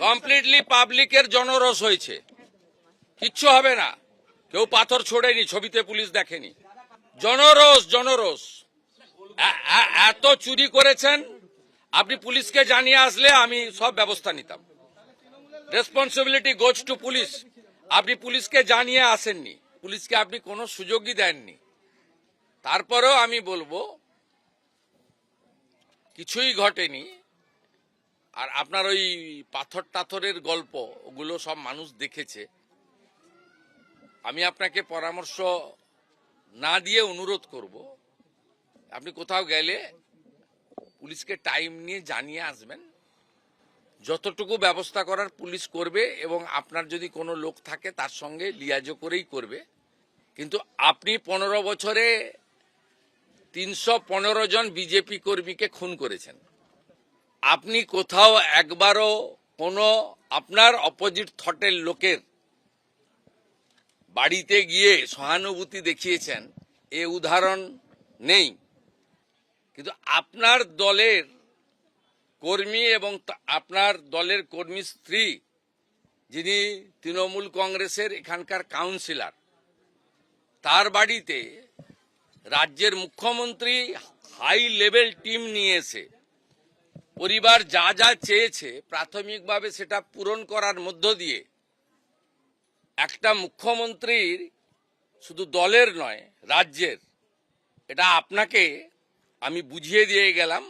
Completely পাবলিকের জনরোষ হয়েছে, কিচ্ছু হবে না। কেউ পাথর ছোড়েনি, ছবিতে পুলিশ দেখেনি। জনরোষ জনরোষ এত চুরি করেছেন, আপনি পুলিশকে জানিয়ে আসলে আমি সব ব্যবস্থা নিতাম। Responsibility goes to police. আপনি পুলিশকে জানিয়ে আসেননি, পুলিশকে আপনি কোনো সুযোগই দেননি। তারপরেও আমি বলবো কিছুই ঘটেনি। আর আপনার ওই পাথর টাথরের গল্প, ওগুলো সব মানুষ দেখেছে। আমি আপনাকে পরামর্শ না দিয়ে অনুরোধ করব, আপনি কোথাও গেলে পুলিশকে টাইম নিয়ে জানিয়ে আসবেন। যতটুকু ব্যবস্থা করার পুলিশ করবে, এবং আপনার যদি কোনো লোক থাকে তার সঙ্গে লিয়াজো করেই করবে। কিন্তু আপনি 15 বছরে 315 জন বিজেপি কর্মীকে খুন করেছেন। আপনি কোথাও একবারও কোনো আপনার অপোজিট থটের লোকের বাড়িতে গিয়ে সহানুভূতি দেখিয়েছেন এ উদাহরণ নেই। কিন্তু আপনার দলের কর্মী এবং আপনার দলের কর্মী স্ত্রী, যিনি তৃণমূল কংগ্রেসের এখানকার কাউন্সিলর, তার বাড়িতে রাজ্যের মুখ্যমন্ত্রী হাই লেভেল টিম নিয়ে এসে পরিবার যা যা চেয়েছে প্রাথমিকভাবে সেটা পূরণ করার মধ্য দিয়ে একটা মুখ্যমন্ত্রীর শুধু দলের নয়, রাজ্যের, এটা আপনাকে আমি বুঝিয়ে দিয়ে গেলাম,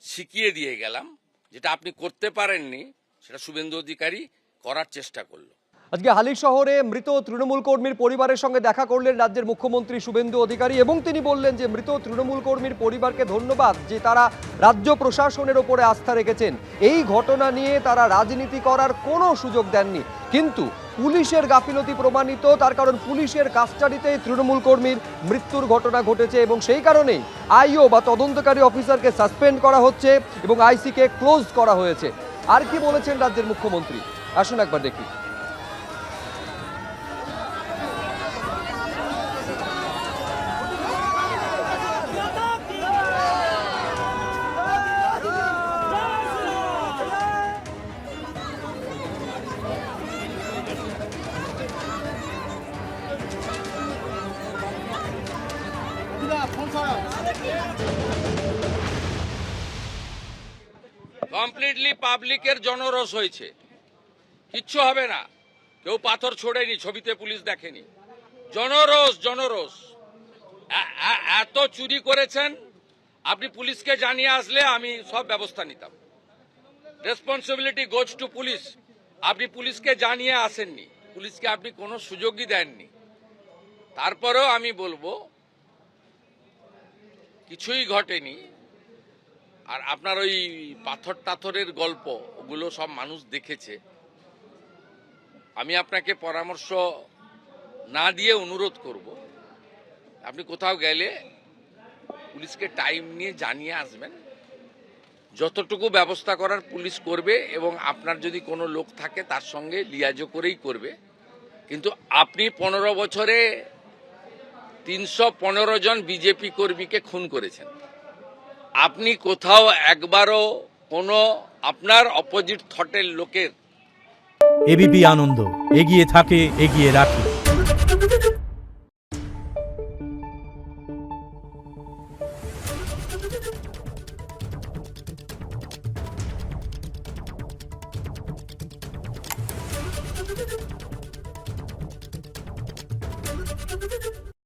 শিখিয়ে দিয়ে গেলাম। যেটা আপনি করতে পারেননি সেটা শুভেন্দু অধিকারী করার চেষ্টা করলো। আজকে হালি শহরে মৃত তৃণমূল কর্মীর পরিবারের সঙ্গে দেখা করলেন রাজ্যের মুখ্যমন্ত্রী শুভেন্দু অধিকারী, এবং তিনি বললেন যে মৃত তৃণমূল কর্মীর পরিবারকে ধন্যবাদ যে তারা রাজ্য প্রশাসনের ওপরে আস্থা রেখেছেন। এই ঘটনা নিয়ে তারা রাজনীতি করার কোনো সুযোগ দেননি, কিন্তু পুলিশের গাফিলতি প্রমাণিত, তার কারণ পুলিশের কাস্টাডিতেই তৃণমূল কর্মীর মৃত্যুর ঘটনা ঘটেছে, এবং সেই কারণেই আইও বা তদন্তকারী অফিসারকে সাসপেন্ড করা হচ্ছে এবং আইসিকে ক্লোজ করা হয়েছে। আর কি বলেছেন রাজ্যের মুখ্যমন্ত্রী, আসুন একবার দেখি। কমপ্লিটলি পাবলিকের জনরোষ হয়েছে, কিচ্ছু হবে না। কেউ পাথর ছোড়েনি, ছবিতে পুলিশ দেখেনি। জনরোষ জনরোষ এত চুরি করেছেন, আপনি পুলিশকে জানিয়ে আসলে আমি সব ব্যবস্থা নিতাম। Responsibility goes to police. আপনি পুলিশকে জানিয়ে আসেননি, পুলিশকে আপনি কোনো সুযোগই দেননি। তারপরেও আমি বলবো কিছুই ঘটেনি। আর আপনার ওই পাথর টাথরের গল্প, ওগুলো সব মানুষ দেখেছে। আমি আপনাকে পরামর্শ না দিয়ে অনুরোধ করব, আপনি কোথাও গেলে পুলিশকে টাইম নিয়ে জানিয়ে আসবেন। যতটুকু ব্যবস্থা করার পুলিশ করবে, এবং আপনার যদি কোনো লোক থাকে তার সঙ্গে লিয়াজো করেই করবে। কিন্তু আপনি 15 বছরে 315 জন বিজেপি কর্মীকে খুন করেছেন। আপনি কোথাও একবারও কোনো আপনার অপোজিট থটের লোকের এবিপি আনন্দ এগিয়ে থাকে, এগিয়ে রাখে।